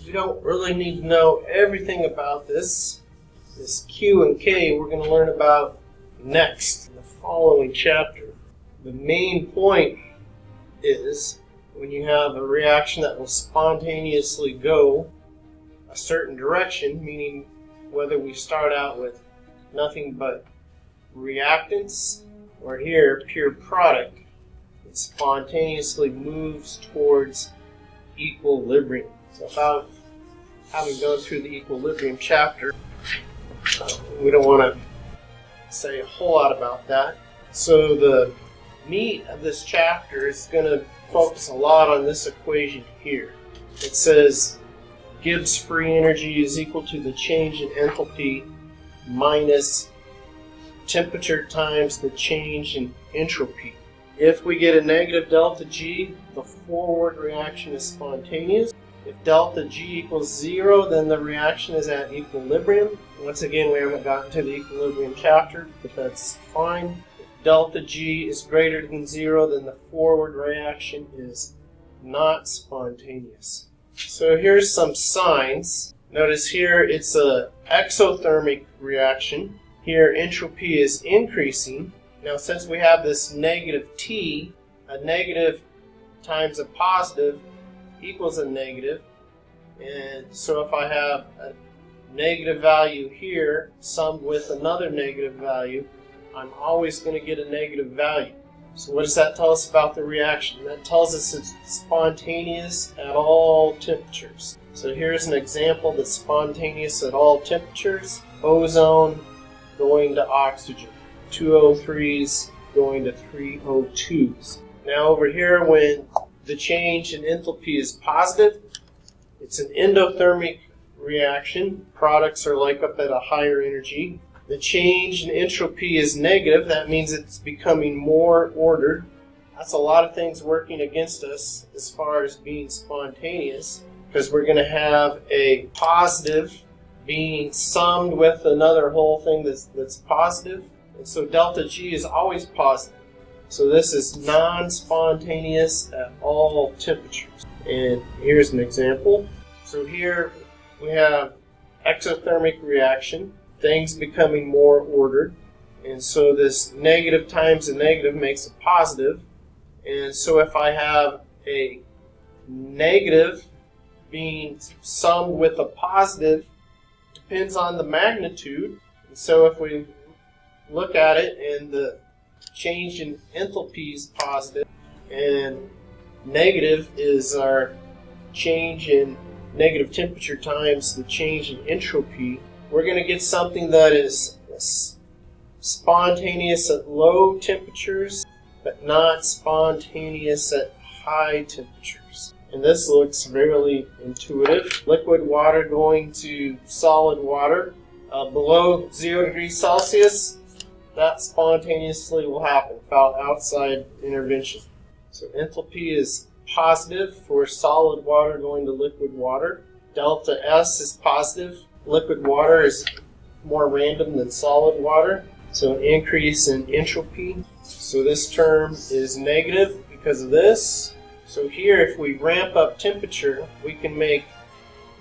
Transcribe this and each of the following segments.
We don't really need to know everything about this. This Q and K we're going to learn about next in the following chapter. The main point is when you have a reaction that will spontaneously go a certain direction, meaning whether we start out with nothing but reactants or here pure product, it spontaneously moves towards equilibrium. So without having gone through the equilibrium chapter, we don't want to say a whole lot about that. So the meat of this chapter is going to focus a lot on this equation here. It says Gibbs free energy is equal to the change in enthalpy minus temperature times the change in entropy. If we get a negative delta G, the forward reaction is spontaneous. If delta G equals 0, then the reaction is at equilibrium. Once again, we haven't gotten to the equilibrium chapter, but that's fine. If delta G is greater than 0, then the forward reaction is not spontaneous. So here's some signs. Notice here it's an exothermic reaction. Here entropy is increasing. Now since we have this negative T, a negative times a positive equals a negative. And so if I have a negative value here summed with another negative value, I'm always going to get a negative value. So what does that tell us about the reaction? That tells us it's spontaneous at all temperatures. So here's an example that's spontaneous at all temperatures. Ozone going to oxygen. 2O3s going to 3O2s. Now over here, when the change in enthalpy is positive, it's an endothermic reaction. Products are like up at a higher energy. The change in entropy is negative. That means it's becoming more ordered. That's a lot of things working against us as far as being spontaneous, because we're going to have a positive being summed with another whole thing that's positive. And so delta G is always positive. So this is non-spontaneous at all temperatures. And here's an example. So here we have exothermic reaction, things becoming more ordered. And so this negative times a negative makes a positive. And so if I have a negative being summed with a positive, depends on the magnitude. And so if we look at it and the change in enthalpy is positive and negative is our change in negative temperature times the change in entropy, we're going to get something that is spontaneous at low temperatures but not spontaneous at high temperatures. And this looks really intuitive. Liquid water going to solid water below 0 degrees Celsius, that spontaneously will happen without outside intervention. So enthalpy is positive for solid water going to liquid water. Delta S is positive. Liquid water is more random than solid water. So an increase in entropy. So this term is negative because of this. So here, if we ramp up temperature, we can make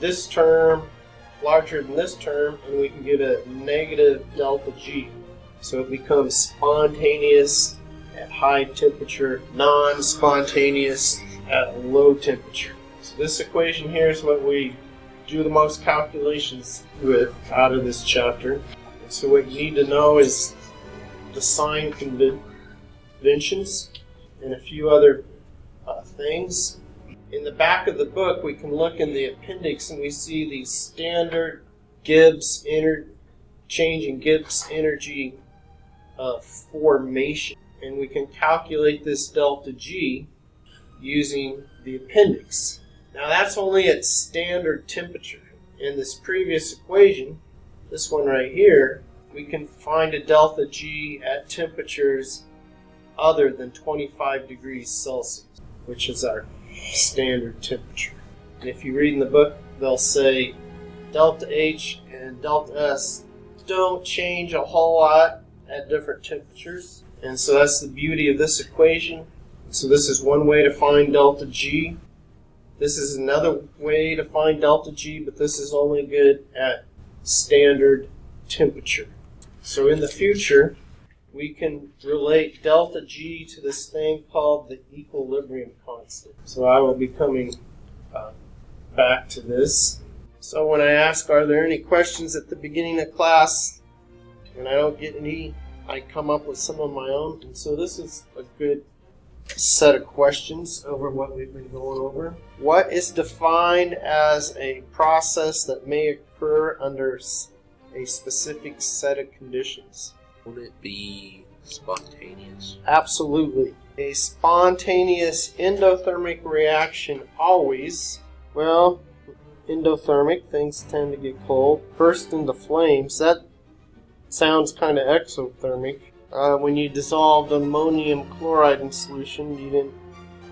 this term larger than this term, and we can get a negative delta G. So it becomes spontaneous at high temperature, non-spontaneous at low temperature. So this equation here is what we do the most calculations with out of this chapter. And so what you need to know is the sign conventions and a few other things. In the back of the book, we can look in the appendix and we see the standard Gibbs change in Gibbs energy formation. And we can calculate this delta G using the appendix. Now that's only at standard temperature. In this previous equation, this one right here, we can find a delta G at temperatures other than 25 degrees Celsius, which is our standard temperature. And if you read in the book, they'll say delta H and delta S don't change a whole lot at different temperatures. And so that's the beauty of this equation. So this is one way to find delta G. This is another way to find delta G, but this is only good at standard temperature. So in the future, we can relate delta G to this thing called the equilibrium constant. So I will be coming back to this. So when I ask, are there any questions at the beginning of class, and I don't get any, I come up with some of my own. And so this is a good set of questions over what we've been going over. What is defined as a process that may occur under a specific set of conditions? Would it be spontaneous? Absolutely. A spontaneous endothermic reaction always, well, endothermic, things tend to get cold, burst into flames. That sounds kind of exothermic. When you dissolved ammonium chloride in solution, you didn't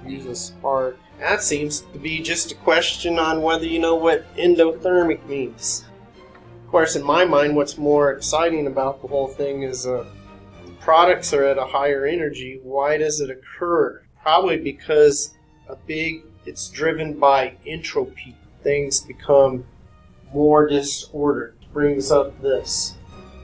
use a spark. That seems to be just a question on whether you know what endothermic means. Of course, in my mind, what's more exciting about the whole thing is the products are at a higher energy. Why does it occur? Probably because it's driven by entropy. Things become more disordered. Brings up this.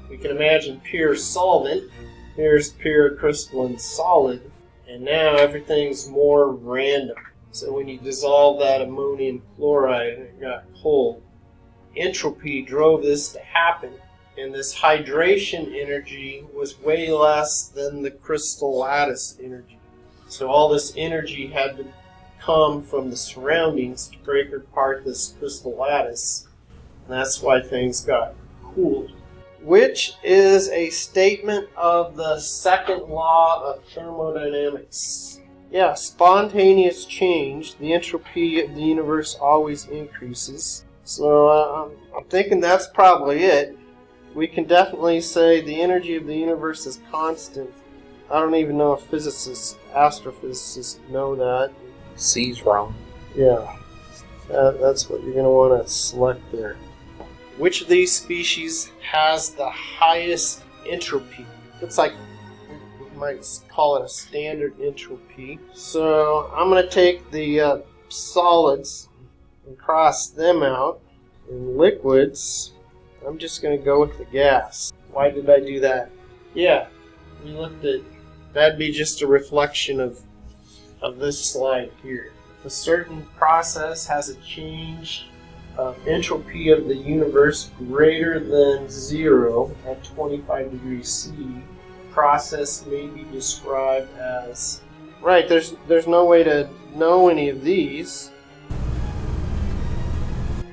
We can imagine pure solvent. Here's pure crystalline solid, and now everything's more random. So when you dissolve that ammonium chloride and it got cold, entropy drove this to happen, and this hydration energy was way less than the crystal lattice energy. So all this energy had to come from the surroundings to break apart this crystal lattice, and that's why things got cooled. Which is a statement of the second law of thermodynamics. Yeah, spontaneous change, the entropy of the universe always increases. So I'm thinking that's probably it. We can definitely say the energy of the universe is constant. I don't even know if physicists, astrophysicists know that. C's wrong. Yeah, that's what you're going to want to select there. Which of these species has the highest entropy? Looks like we might call it a standard entropy. So I'm going to take the solids and cross them out. In liquids, I'm just going to go with the gas. Why did I do that? Yeah, we looked at, that'd be just a reflection of this slide here. If a certain process has a change of entropy of the universe greater than 0 at 25 degrees C, process may be described as... Right, there's no way to know any of these.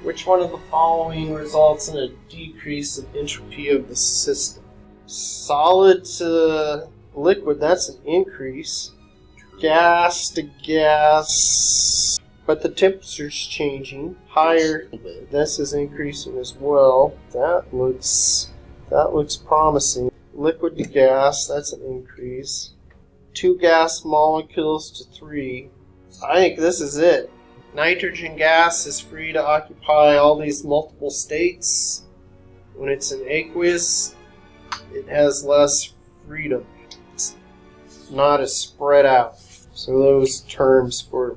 Which one of the following results in a decrease in entropy of the system? Solid to liquid, that's an increase. Gas to gas, but the temperature's changing. Higher, this is increasing as well. That looks promising. Liquid to gas, that's an increase. 2 gas molecules to 3. I think this is it. Nitrogen gas is free to occupy all these multiple states. When it's in aqueous, it has less freedom. It's not as spread out. So those terms for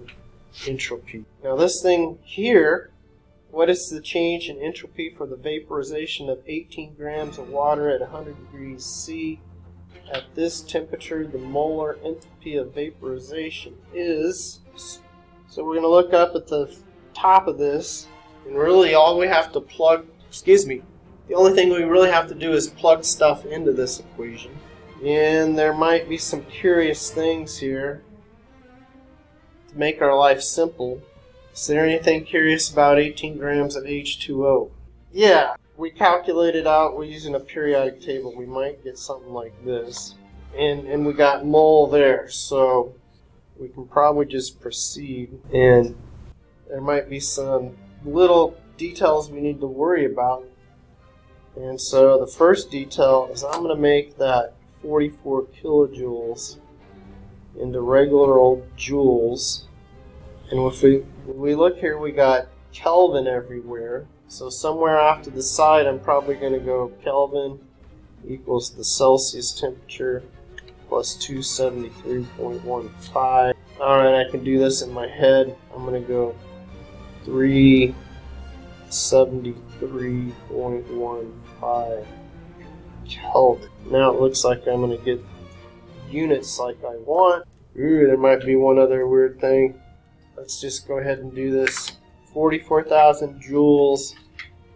entropy. Now this thing here, what is the change in entropy for the vaporization of 18 grams of water at 100 degrees C? At this temperature, the molar entropy of vaporization is... So we're going to look up at the top of this, and really all we have to the only thing we really have to do is plug stuff into this equation. And there might be some curious things here to make our life simple. Is there anything curious about 18 grams of H2O? Yeah, we calculated out, we're using a periodic table, we might get something like this. And we got mole there, so we can probably just proceed. And there might be some little details we need to worry about. And so the first detail is I'm going to make that 44 kilojoules into regular old joules. And if we look here, we got Kelvin everywhere. So somewhere off to the side, I'm probably going to go Kelvin equals the Celsius temperature plus 273.15. Alright, I can do this in my head. I'm going to go 373.15 Kelvin. Now it looks like I'm going to get units like I want. Ooh, there might be one other weird thing. Let's just go ahead and do this. 44,000 joules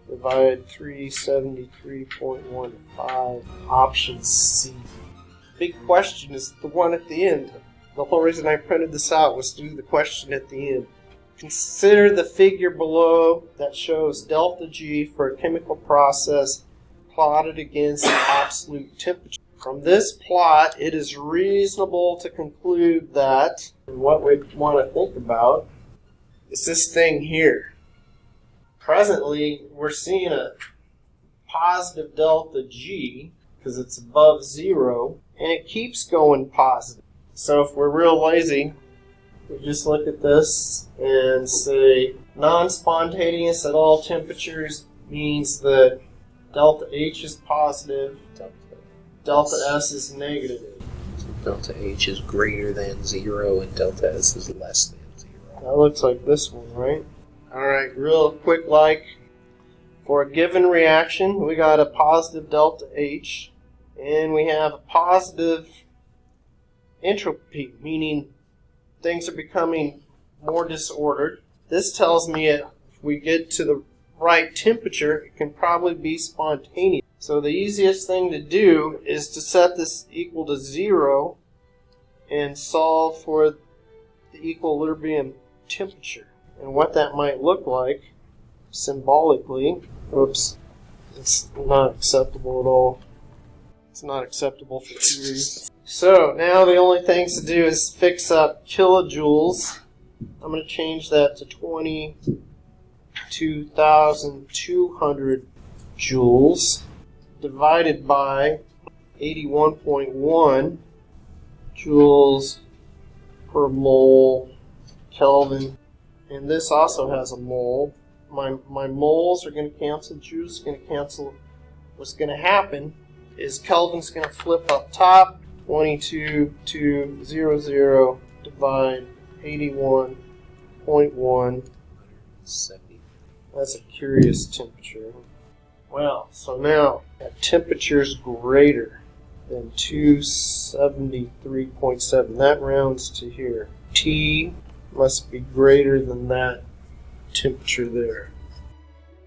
divided 373.15. Option C. Big question is the one at the end. The whole reason I printed this out was to do the question at the end. Consider the figure below that shows delta G for a chemical process plotted against the absolute temperature. From this plot, it is reasonable to conclude that what we want to think about is this thing here. Presently, we're seeing a positive delta G because it's above 0, and it keeps going positive. So if we're real lazy, we just look at this and say non-spontaneous at all temperatures means that delta H is positive, delta S is negative. So delta H is greater than 0 and delta S is less than 0. That looks like this one, right? Alright, real quick for a given reaction, we got a positive delta H, and we have a positive entropy, meaning things are becoming more disordered. This tells me if we get to the right temperature, it can probably be spontaneous. So the easiest thing to do is to set this equal to 0 and solve for the equilibrium temperature. And what that might look like symbolically, oops, it's not acceptable at all. It's not acceptable for 2 reasons. So now the only things to do is fix up kilojoules. I'm going to change that to 22,200 joules divided by 81.1 joules per mole Kelvin. And this also has a mole. My moles are going to cancel, joules are going to cancel. What's going to happen is Kelvin's going to flip up top. 22,200 divide 81.1. That's a curious temperature. Well, so now at temperatures greater than 273.7, that rounds to here. T must be greater than that temperature there.